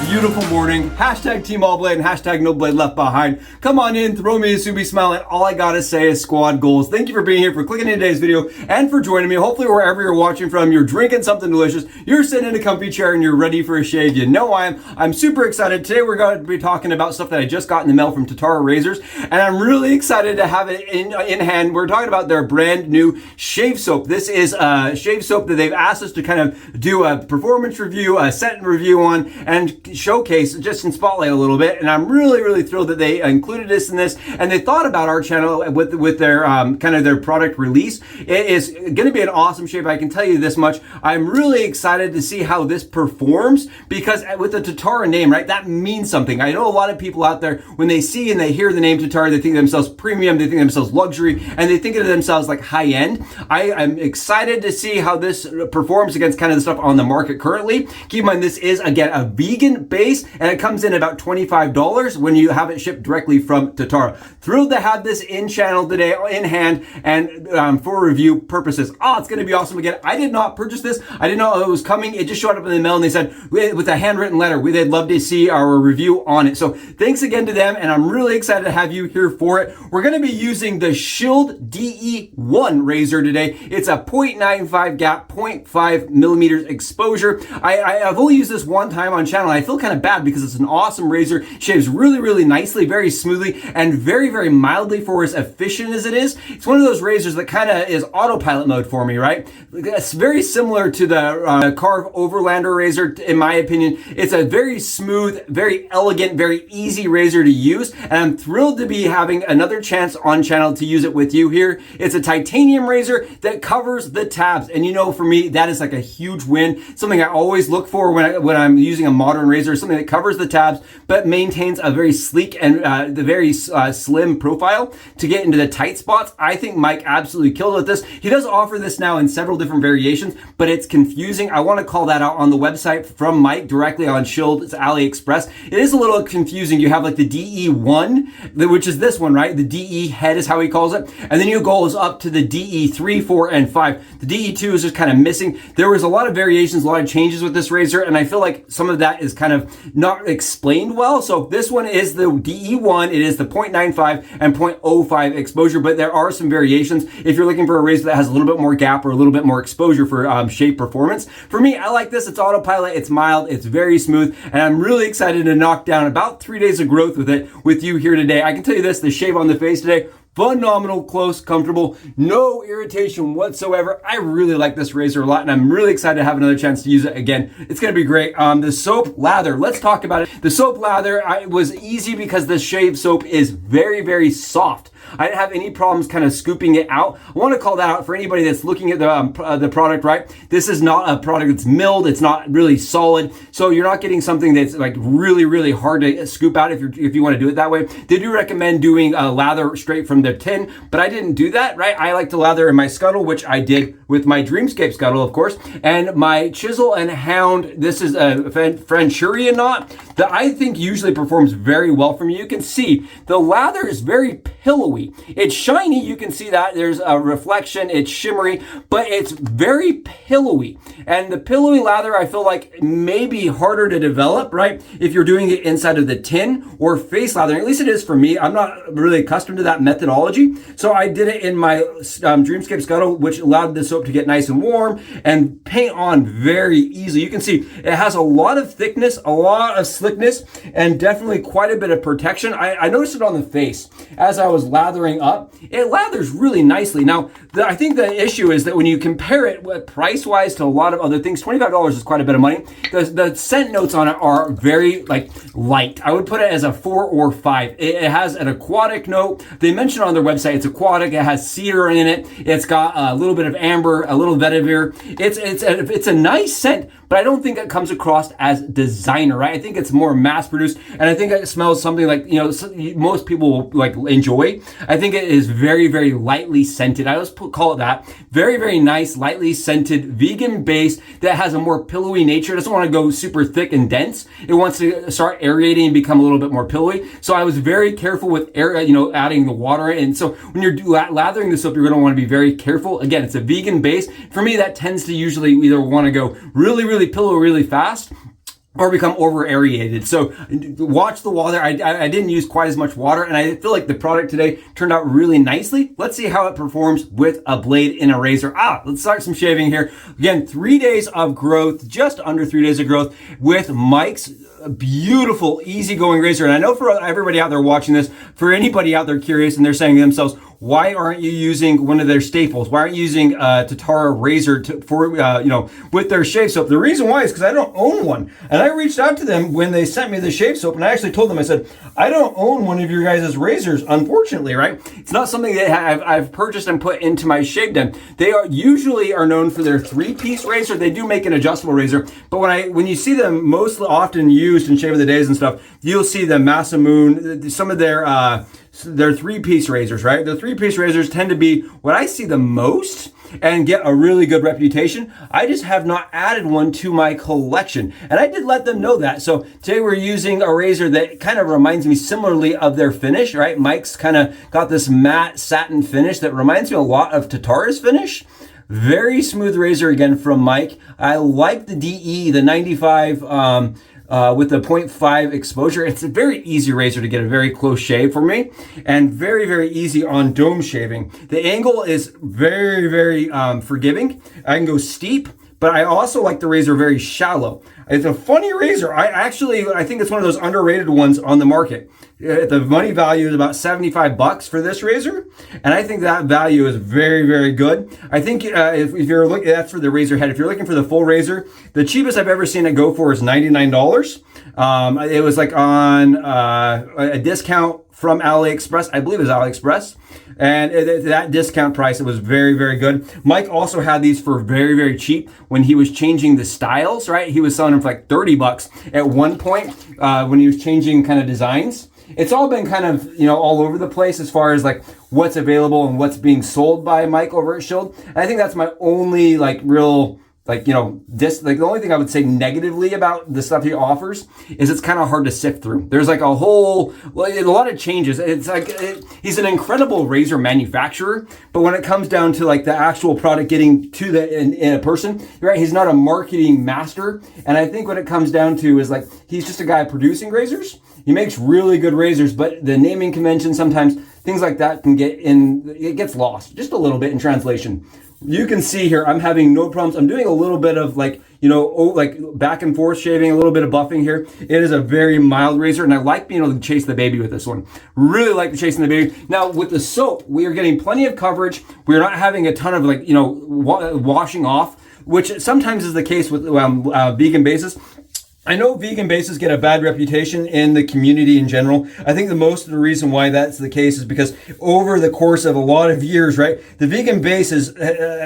Beautiful morning. Hashtag Team All Blade and hashtag No Blade Left Behind. Come on in, throw me a Subi smile, and all I gotta say is squad goals. Thank you for being here, for clicking in today's video, and for joining me. Hopefully wherever you're watching from, you're drinking something delicious, you're sitting in a comfy chair, and you're ready for a shave. You know I'm super excited. Today we're going to be talking about stuff that I just got in the mail from Tatara Razors, and I'm really excited to have it in hand. We're talking about their brand new shave soap. This is a shave soap that they've asked us to kind of do a performance review, a set review on, and showcase just in spotlight a little bit. And I'm really thrilled that they included this in this, and they thought about our channel with their kind of their product release. It is going to be an awesome shave, I can tell you this much. I'm really excited to see how this performs, because with the Tatara name, right, that means something. I know a lot of people out there, when they see and they hear the name Tatara, they think of themselves premium, they think of themselves luxury, and they think of themselves like high end. I'm excited to see how this performs against kind of the stuff on the market currently. Keep in mind, this is again a vegan base, and it comes in about $25 when you have it shipped directly from Tatara. Thrilled to have this in channel today, in hand, and for review purposes. Oh, it's going to be awesome. Again, I did not purchase this. I didn't know it was coming. It just showed up in the mail, and they said with a handwritten letter, they'd love to see our review on it. So thanks again to them, and I'm really excited to have you here for it. We're going to be using the Shield DE1 razor today. It's a 0.95 gap, 0.5 millimeters exposure. I've only used this one time on channel. I feel kind of bad because it's an awesome razor. Shaves really nicely, very smoothly, and very mildly for as efficient as it is. It's one of those razors that kind of is autopilot mode for me, right? It's very similar to the Carve Overlander razor, in my opinion. It's a very smooth, very elegant, very easy razor to use, and I'm thrilled to be having another chance on channel to use it with you here. It's a titanium razor that covers the tabs, and you know, for me, that is like a huge win. Something I always look for when I'm using a modern razor, something that covers the tabs but maintains a very sleek and the very slim profile to get into the tight spots. I think Mike absolutely killed with this. He does offer this now in several different variations, but it's confusing. I want to call that out on the website from Mike directly on Shield. It's AliExpress. It is a little confusing. You have like the DE1, which is this one, right? The DE head is how he calls it. And then you go up to the DE3, 4, and 5. The DE2 is just kind of missing. There was a lot of variations, a lot of changes with this razor, and I feel like some of that is kind of not explained well. So this one is the DE1. It is the 0.95 and 0.05 exposure, but there are some variations if you're looking for a razor that has a little bit more gap or a little bit more exposure for shape performance. For me, I like this. It's autopilot, it's mild, it's very smooth, and I'm really excited to knock down about 3 days of growth with it with you here today. I can tell you this, the shave on the face today, phenomenal, close, comfortable, no irritation whatsoever. I really like this razor a lot, and I'm really excited to have another chance to use it again. It's going to be great. The soap lather, let's talk about it. The soap lather was easy because the shave soap is very soft. I didn't have any problems kind of scooping it out. I want to call that out for anybody that's looking at the product, right? This is not a product that's milled. It's not really solid. So you're not getting something that's like really hard to scoop out if you want to do it that way. They do recommend doing a lather straight from the tin, but I didn't do that, right? I like to lather in my scuttle, which I did with my Dreamscape scuttle, of course, and my Chisel and Hound. This is a Franchuria knot that I think usually performs very well for me. You can see the lather is very pillowy. It's shiny, you can see that. There's a reflection, it's shimmery, but it's very pillowy. And the pillowy lather, I feel like may be harder to develop, right? If you're doing it inside of the tin or face lather, at least it is for me. I'm not really accustomed to that methodology. So I did it in my Dreamscape scuttle, which allowed the soap to get nice and warm and paint on very easily. You can see it has a lot of thickness, a lot of slickness, and definitely quite a bit of protection. I noticed it on the face as I was lathering up. It lathers really nicely. Now, I think the issue is that when you compare it price-wise to a lot of other things, $25 is quite a bit of money. The scent notes on it are very light. I would put it as a 4 or 5. It has an aquatic note. They mention on their website it's aquatic. It has cedar in it. It's got a little bit of amber amber, a little vetiver. It's a nice scent, but I don't think it comes across as designer, right? I think it's more mass produced, and I think it smells something like, you know, most people will like enjoy. I think it is very, very lightly scented. I always call it that. Very, very nice, lightly scented, vegan base that has a more pillowy nature. It doesn't want to go super thick and dense. It wants to start aerating and become a little bit more pillowy. So I was very careful with air, you know, adding the water. And so when you're lathering this up, you're going to want to be very careful. Again, it's a vegan base. For me, that tends to usually either want to go really, really pillowy really fast, or become over aerated. So watch the water. I didn't use quite as much water, and I feel like the product today turned out really nicely. Let's see how it performs with a blade in a razor. Let's start some shaving here. Again, 3 days of growth, just under 3 days of growth with Mike's beautiful, easygoing razor. And I know for everybody out there watching this, for anybody out there curious and they're saying to themselves, why aren't you using one of their staples? Why aren't you using Tatara razor with their shave soap? The reason why is because I don't own one. And I reached out to them when they sent me the shave soap, and I actually told them, I said, I don't own one of your guys' razors, unfortunately, right? It's not something that I've purchased and put into my shave den. They usually are known for their 3-piece razor. They do make an adjustable razor, but when you see them most often used in Shave of the Days and stuff, you'll see the Masamoon, some of their 3-piece razors, right? The 3-piece razors tend to be what I see the most and get a really good reputation. I just have not added one to my collection, and I did let them know that. So today we're using a razor that kind of reminds me similarly of their finish, right? Mike's kind of got this matte satin finish that reminds me a lot of Tatara's finish. Very smooth razor again from Mike. I like the DE, the 95 with the 0.5 exposure. It's a very easy razor to get a very close shave for me, and very, very easy on dome shaving. The angle is very, very forgiving. I can go steep, but I also like the razor very shallow. It's a funny razor. I think it's one of those underrated ones on the market. The money value is about $75 for this razor, and I think that value is very, very good. I think if you're looking, that's for the razor head. If you're looking for the full razor, the cheapest I've ever seen it go for is $99. It was like on a discount from AliExpress. I believe it was AliExpress. And that discount price, it was very, very good. Mike also had these for very, very cheap when he was changing the styles, right? He was selling them for like $30 at one point when he was changing kind of designs. It's all been kind of, you know, all over the place as far as like what's available and what's being sold by Mike over at Shield. And I think that's my only like real, like, you know, the only thing I would say negatively about the stuff he offers is it's kind of hard to sift through. There's like a lot of changes. It's like, he's an incredible razor manufacturer, but when it comes down to like the actual product getting to in a person, right, he's not a marketing master. And I think what it comes down to is like, he's just a guy producing razors. He makes really good razors, but the naming convention, sometimes things like that it gets lost just a little bit in translation. You can see here, I'm having no problems. I'm doing a little bit of like, you know, like back and forth shaving, a little bit of buffing here. It is a very mild razor, and I like being able to chase the baby with this one. Really like chasing the baby. Now with the soap, we are getting plenty of coverage. We're not having a ton of like, you know, washing off, which sometimes is the case with vegan bases. I know vegan bases get a bad reputation in the community in general. I think the most of the reason why that's the case is because over the course of a lot of years, right, the vegan bases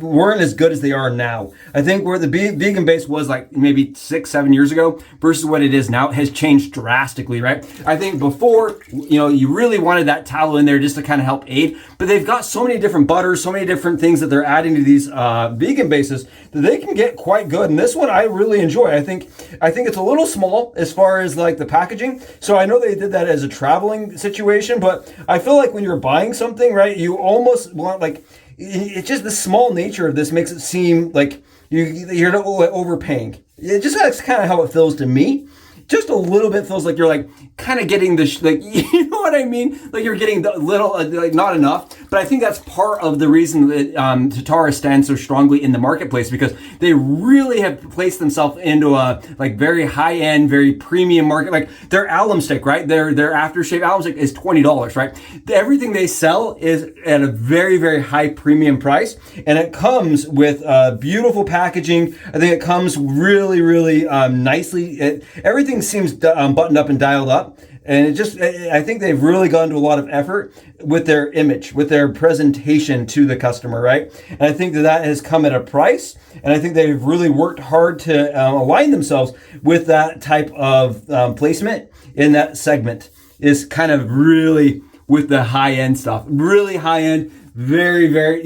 weren't as good as they are now. I think where the vegan base was like maybe 6-7 years ago versus what it is now has changed drastically, right? I think before, you know, you really wanted that tallow in there just to kind of help aid, but they've got so many different butters, so many different things that they're adding to these vegan bases that they can get quite good. And this one I really enjoy. I think it's a little small as far as like the packaging. So I know they did that as a traveling situation, but I feel like when you're buying something, right, you almost want like, it's just the small nature of this makes it seem like you're not overpaying. It just that's kind of how it feels to me. Just a little bit feels like you're like kind of getting the like, you know what I mean? Like you're getting the little, like not enough. But I think that's part of the reason that Tatara stands so strongly in the marketplace, because they really have placed themselves into a like very high end, very premium market. Like their alum stick, right? Their aftershave alum stick is $20, right? Everything they sell is at a very, very high premium price, and it comes with beautiful packaging. I think it comes really, really nicely. Everything seems buttoned up and dialed up. And I think they've really gone to a lot of effort with their image, with their presentation to the customer, right? And I think that has come at a price. And I think they've really worked hard to align themselves with that type of placement in that segment. Is kind of really with the high end stuff, really high end, very, very,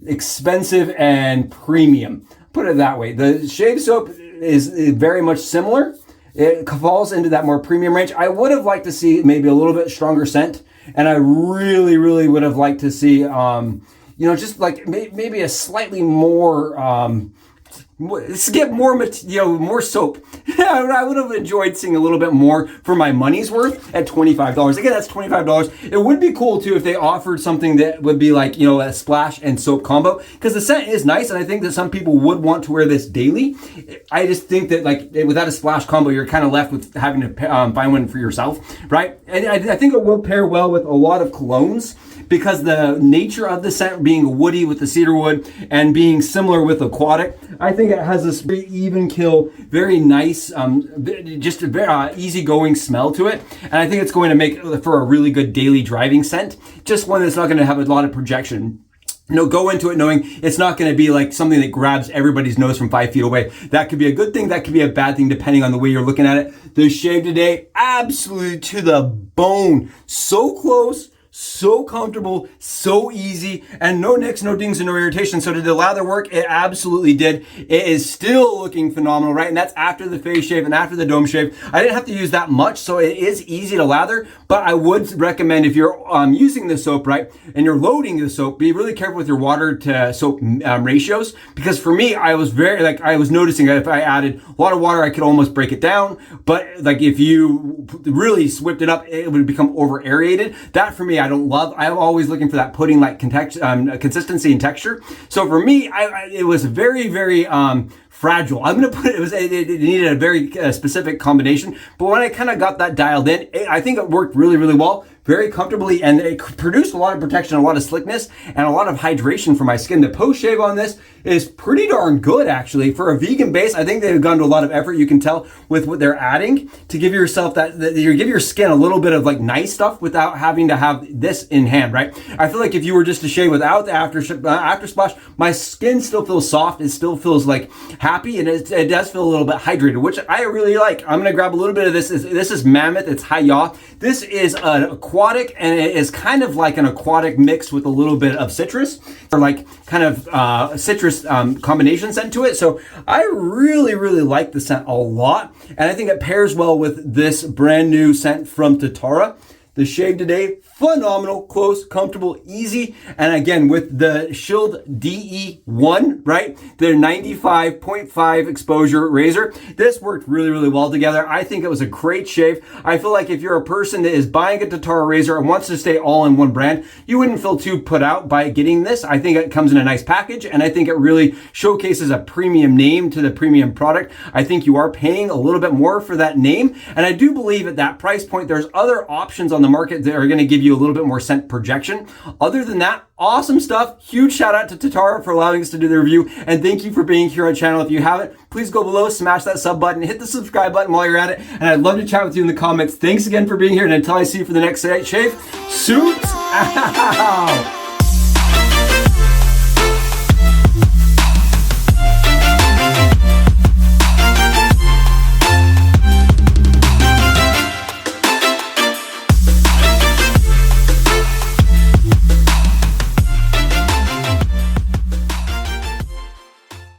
expensive and premium. Put it that way. The shave soap is very much similar. It falls into that more premium range. I would have liked to see maybe a little bit stronger scent, and I really, really would have liked to see, just like maybe a slightly more, get more, more soap. I would have enjoyed seeing a little bit more for my money's worth at $25. Again, that's $25. It would be cool too if they offered something that would be like, a splash and soap combo, because the scent is nice, and I think that some people would want to wear this daily. I just think that like without a splash combo, you're kind of left with having to find one for yourself, right? And I think it will pair well with a lot of colognes, because the nature of the scent being woody with the cedar wood and being similar with aquatic, I think it has this very even kill, very nice, just a very easygoing smell to it. And I think it's going to make for a really good daily driving scent. Just one that's not going to have a lot of projection. Go into it knowing it's not going to be like something that grabs everybody's nose from 5 feet away. That could be a good thing. That could be a bad thing depending on the way you're looking at it. The shave today, absolutely to the bone. So close. So comfortable, so easy, and no nicks, no dings, and no irritation. So did the lather work? It absolutely did. It is still looking phenomenal, right? And that's after the face shave and after the dome shave. I didn't have to use that much, so it is easy to lather, but I would recommend if you're using the soap, right, and you're loading the soap, be really careful with your water to soap ratios, because for me, I was noticing that if I added a lot of water, I could almost break it down, but like if you really whipped it up, it would become over aerated. That for me, I don't love. I'm always looking for that pudding-like consistency and texture. So for me, it was very, very fragile. I'm going to put it needed a very specific combination. But when I kind of got that dialed in, I think it worked really, really well. Very comfortably, and it produced a lot of protection, a lot of slickness, and a lot of hydration for my skin. The post shave on this is pretty darn good, actually. For a vegan base, I think they've gone to a lot of effort. You can tell with what they're adding to give yourself give your skin a little bit of like nice stuff without having to have this in hand, right? I feel like if you were just to shave without the after splash, my skin still feels soft. It still feels like happy, and it does feel a little bit hydrated, which I really like. I'm gonna grab a little bit of this. This is Mammoth. It's Hi-Ya. This is an aquatic, and it is kind of like an aquatic mix with a little bit of citrus, or like kind of citrus combination scent to it. So I really, really like the scent a lot, and I think it pairs well with this brand new scent from Tatara. The shave today, phenomenal, close, comfortable, easy. And again, with the Shield DE1, right? The 95.5 exposure razor. This worked really, really well together. I think it was a great shave. I feel like if you're a person that is buying a Tatara razor and wants to stay all in one brand, you wouldn't feel too put out by getting this. I think it comes in a nice package, and I think it really showcases a premium name to the premium product. I think you are paying a little bit more for that name. And I do believe at that price point, there's other options on the market that are going to give you a little bit more scent projection. Other than that, awesome stuff. Huge shout out to Tatara for allowing us to do the review, and thank you for being here on the channel. If you haven't, please go below, smash that sub button, hit the subscribe button while you're at it, and I'd love to chat with you in the comments. Thanks again for being here, and until I see you for the next shave, suits out.